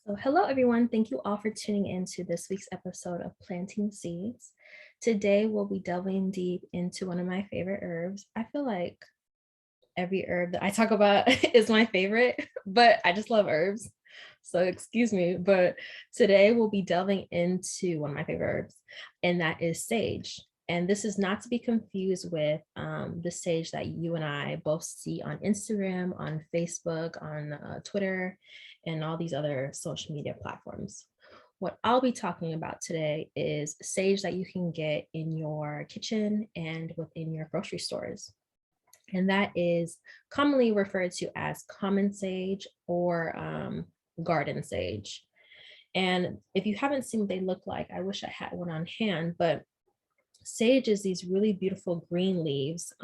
So hello everyone, thank you all for tuning in to this week's episode of Planting Seeds. Today we'll be delving deep into one of my favorite herbs. I feel like every herb that I talk about is my favorite, but I just love herbs. So excuse me, but today we'll be delving into one of my favorite herbs, and that is sage. And this is not to be confused with the sage that you and I both see on Instagram, on Facebook, on Twitter, and all these other social media platforms. What I'll be talking about today is sage that you can get in your kitchen and within your grocery stores. And that is commonly referred to as common sage or garden sage. And if you haven't seen what they look like, I wish I had one on hand, but sage is these really beautiful green leaves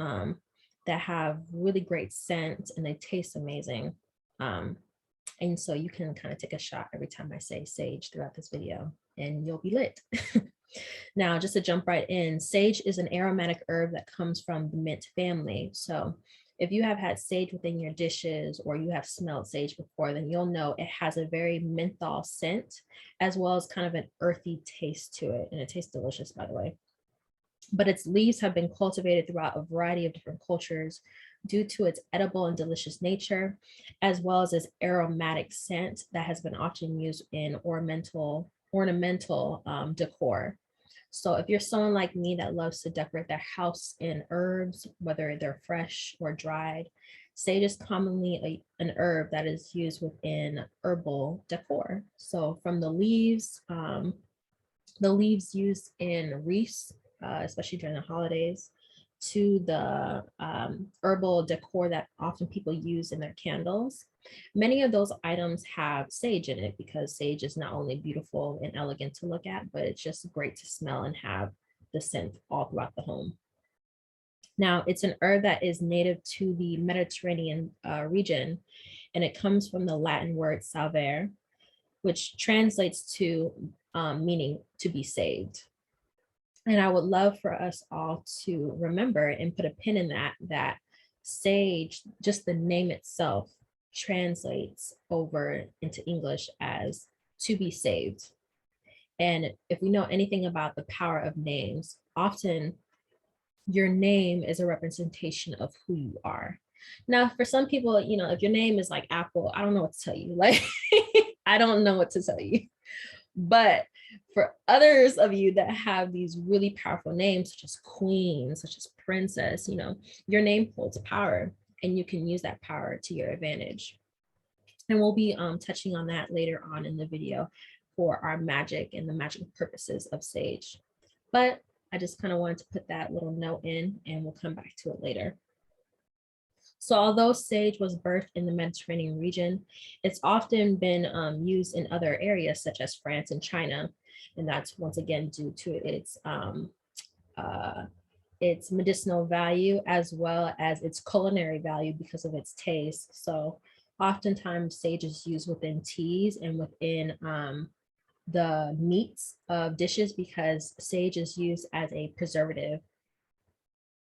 that have really great scent and they taste amazing. And so you can kind of take a shot every time I say sage throughout this video and you'll be lit. Now, just to jump right in, sage is an aromatic herb that comes from the mint family. So if you have had sage within your dishes or you have smelled sage before, then you'll know it has a very menthol scent as well as kind of an earthy taste to it. And it tastes delicious, by the way. But its leaves have been cultivated throughout a variety of different cultures due to its edible and delicious nature, as well as its aromatic scent that has been often used in ornamental decor. So if you're someone like me that loves to decorate their house in herbs, whether they're fresh or dried, sage is commonly an herb that is used within herbal decor. So from the leaves used in wreaths, especially during the holidays, to the herbal decor that often people use in their candles. Many of those items have sage in it because sage is not only beautiful and elegant to look at, but it's just great to smell and have the scent all throughout the home. Now, it's an herb that is native to the Mediterranean region, and it comes from the Latin word salvare, which translates to meaning to be saved. And I would love for us all to remember and put a pin in that sage, just the name itself, translates over into English as to be saved. And if we know anything about the power of names, often your name is a representation of who you are. Now, for some people, if your name is like Apple, I don't know what to tell you. Like, I don't know what to tell you. But for others of you that have these really powerful names, such as queen, such as princess, your name holds power and you can use that power to your advantage. And we'll be touching on that later on in the video for our magic and the magic purposes of sage. But I just kind of wanted to put that little note in and we'll come back to it later. So although sage was birthed in the Mediterranean region, it's often been used in other areas such as France and China. And that's once again due to its medicinal value as well as its culinary value because of its taste. So oftentimes sage is used within teas and within the meats of dishes because sage is used as a preservative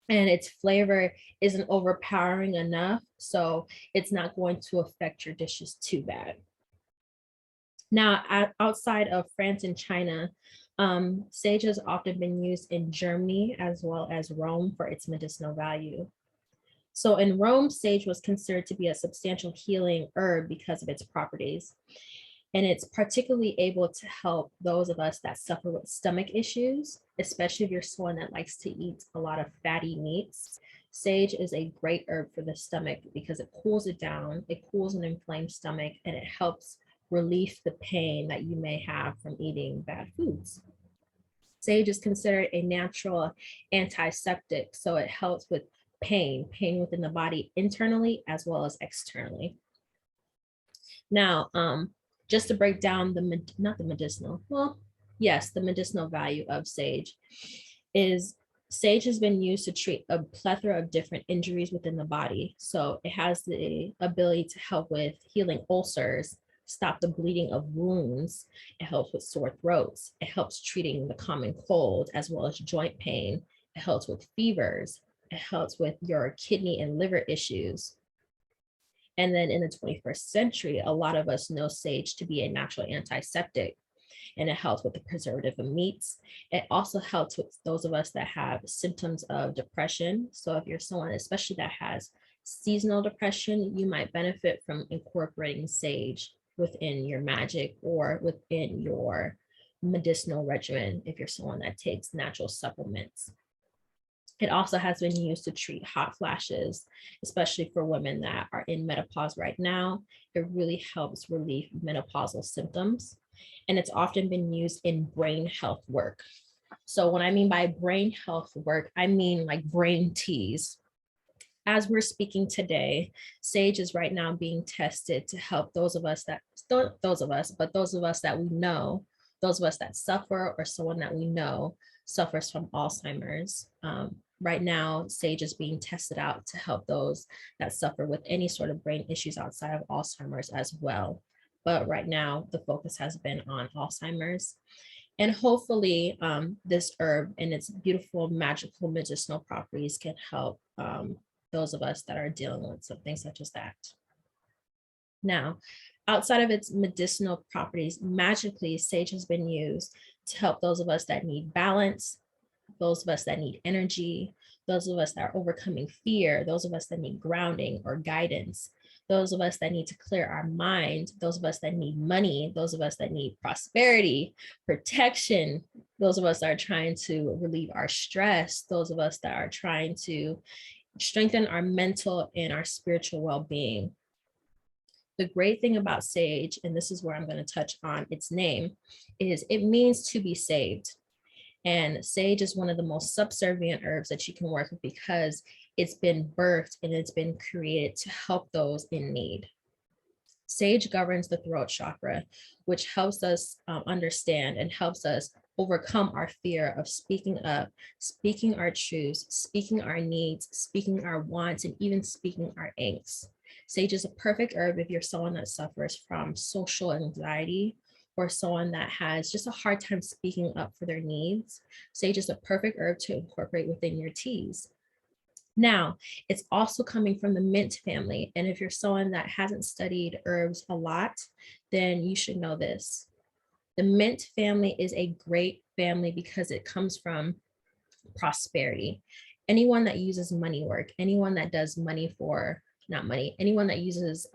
and its flavor isn't overpowering enough, so it's not going to affect your dishes too bad. Now, outside of France and China, sage has often been used in Germany as well as Rome for its medicinal value. So in Rome, sage was considered to be a substantial healing herb because of its properties. And it's particularly able to help those of us that suffer with stomach issues, especially if you're someone that likes to eat a lot of fatty meats. Sage is a great herb for the stomach because it cools it down, it cools an inflamed stomach, and it helps relieve the pain that you may have from eating bad foods. Sage is considered a natural antiseptic, so it helps with pain within the body internally as well as externally. Now, just to break down the medicinal value of sage is sage has been used to treat a plethora of different injuries within the body. So it has the ability to help with healing ulcers, stop the bleeding of wounds. It helps with sore throats. It helps treating the common cold as well as joint pain. It helps with fevers. It helps with your kidney and liver issues. And then in the 21st century, a lot of us know sage to be a natural antiseptic, and it helps with the preservative of meats. It also helps with those of us that have symptoms of depression. So if you're someone, especially that has seasonal depression, you might benefit from incorporating sage within your magic or within your medicinal regimen if you're someone that takes natural supplements. It also has been used to treat hot flashes, especially for women that are in menopause right now. It really helps relieve menopausal symptoms. And it's often been used in brain health work. So, what I mean by brain health work, I mean like brain teas. As we're speaking today, sage is right now being tested to help those of us that, not those of us, but those of us that we know, those of us that suffer or someone that we know suffers from Alzheimer's. Right now, sage is being tested out to help those that suffer with any sort of brain issues outside of Alzheimer's as well. But right now, the focus has been on Alzheimer's. And hopefully, this herb and its beautiful magical medicinal properties can help those of us that are dealing with something such as that. Now, outside of its medicinal properties, magically, sage has been used to help those of us that need balance, those of us that need energy, those of us that are overcoming fear, those of us that need grounding or guidance, those of us that need to clear our mind, those of us that need money, those of us that need prosperity, protection, those of us that are trying to relieve our stress, those of us that are trying to strengthen our mental and our spiritual well-being. The great thing about sage, and this is where I'm going to touch on its name, is it means to be saved. And sage is one of the most subservient herbs that you can work with because it's been birthed and it's been created to help those in need. Sage governs the throat chakra, which helps us understand and helps us overcome our fear of speaking up, speaking our truths, speaking our needs, speaking our wants, and even speaking our angst. Sage is a perfect herb if you're someone that suffers from social anxiety or someone that has just a hard time speaking up for their needs. Sage is a perfect herb to incorporate within your teas. Now, it's also coming from the mint family. And if you're someone that hasn't studied herbs a lot, then you should know this. The mint family is a great family because it comes from prosperity. Anyone that uses money work, anyone that does money for, not money, anyone that uses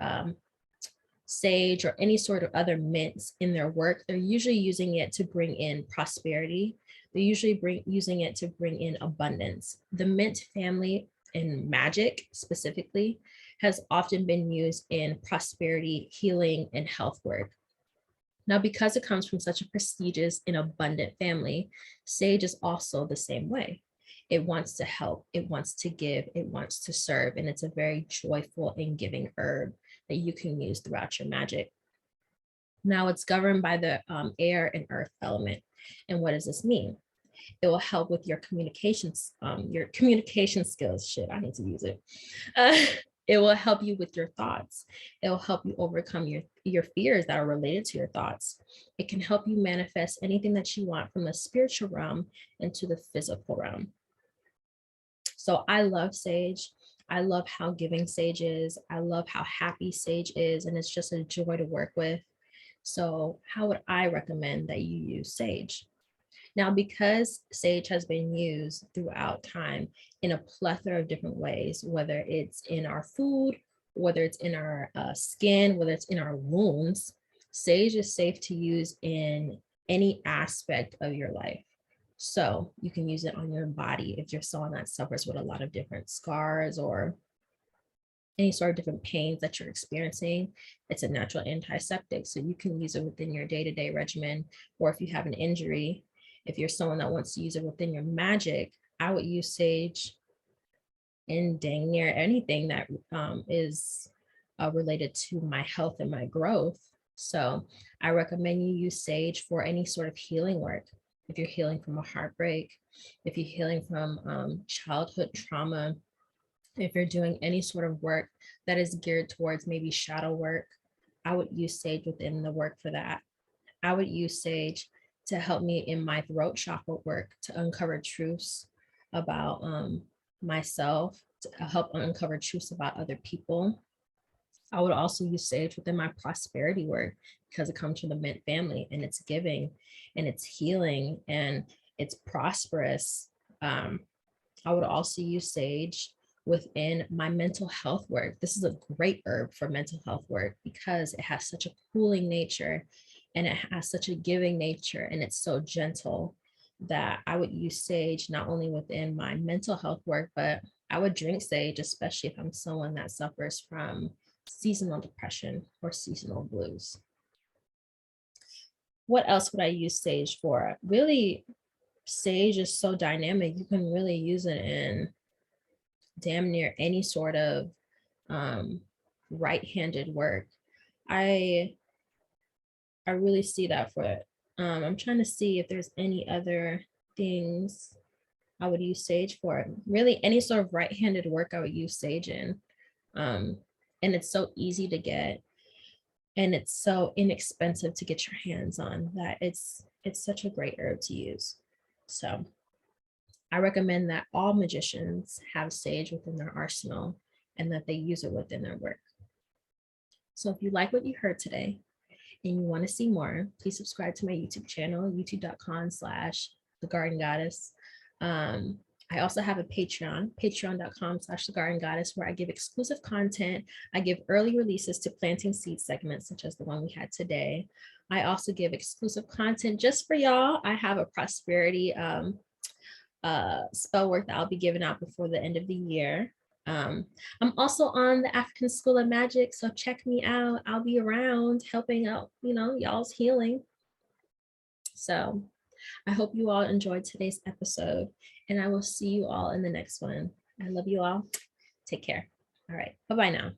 sage or any sort of other mints in their work, they're usually using it to bring in prosperity. They're usually using it to bring in abundance. The mint family in magic specifically has often been used in prosperity, healing, and health work. Now, because it comes from such a prestigious and abundant family, sage is also the same way. It wants to help, it wants to give, it wants to serve, and it's a very joyful and giving herb that you can use throughout your magic. Now, it's governed by the air and earth element. And what does this mean? It will help with your communications, your communication skills. Shit, I need to use it. It will help you with your thoughts. It will help you overcome your fears that are related to your thoughts. It can help you manifest anything that you want from the spiritual realm into the physical realm. So I love sage. I love how giving sage is. I love how happy sage is. And it's just a joy to work with. So how would I recommend that you use sage? Now, because sage has been used throughout time in a plethora of different ways, whether it's in our food, whether it's in our skin, whether it's in our wounds, sage is safe to use in any aspect of your life. So you can use it on your body if you're someone that suffers with a lot of different scars or any sort of different pains that you're experiencing. It's a natural antiseptic, so you can use it within your day-to-day regimen. Or if you have an injury, if you're someone that wants to use it within your magic, I would use sage in dang near anything that is related to my health and my growth. So I recommend you use sage for any sort of healing work. If you're healing from a heartbreak, if you're healing from childhood trauma, if you're doing any sort of work that is geared towards maybe shadow work, I would use sage within the work for that. I would use sage to help me in my throat chakra work to uncover truths about myself, to help uncover truths about other people. I would also use sage within my prosperity work because it comes from the mint family and it's giving and it's healing and it's prosperous. Um, I would also use sage within my mental health work. This is a great herb for mental health work because it has such a cooling nature and it has such a giving nature and it's so gentle that I would use sage not only within my mental health work, but I would drink sage, especially if I'm someone that suffers from seasonal depression or seasonal blues. What else would I use sage for? Really, sage is so dynamic. You can really use it in damn near any sort of um, right-handed work. I I really see that for it. I'm trying to see if there's any other things I would use sage for. Really, any sort of right-handed work I would use sage in. Um, and it's so easy to get, and it's so inexpensive to get your hands on that it's such a great herb to use. So I recommend that all magicians have sage within their arsenal and that they use it within their work. So if you like what you heard today and you want to see more, please subscribe to my YouTube channel, youtube.com/the garden goddess. I also have a Patreon, patreon.com/the garden goddess, where I give exclusive content. I give early releases to planting seed segments, such as the one we had today. I also give exclusive content just for y'all. I have a prosperity spell work that I'll be giving out before the end of the year. I'm also on the African School of Magic, so check me out. I'll be around helping out, y'all's healing. So I hope you all enjoyed today's episode, and I will see you all in the next one. I love you all. Take care. All right. Bye-bye now.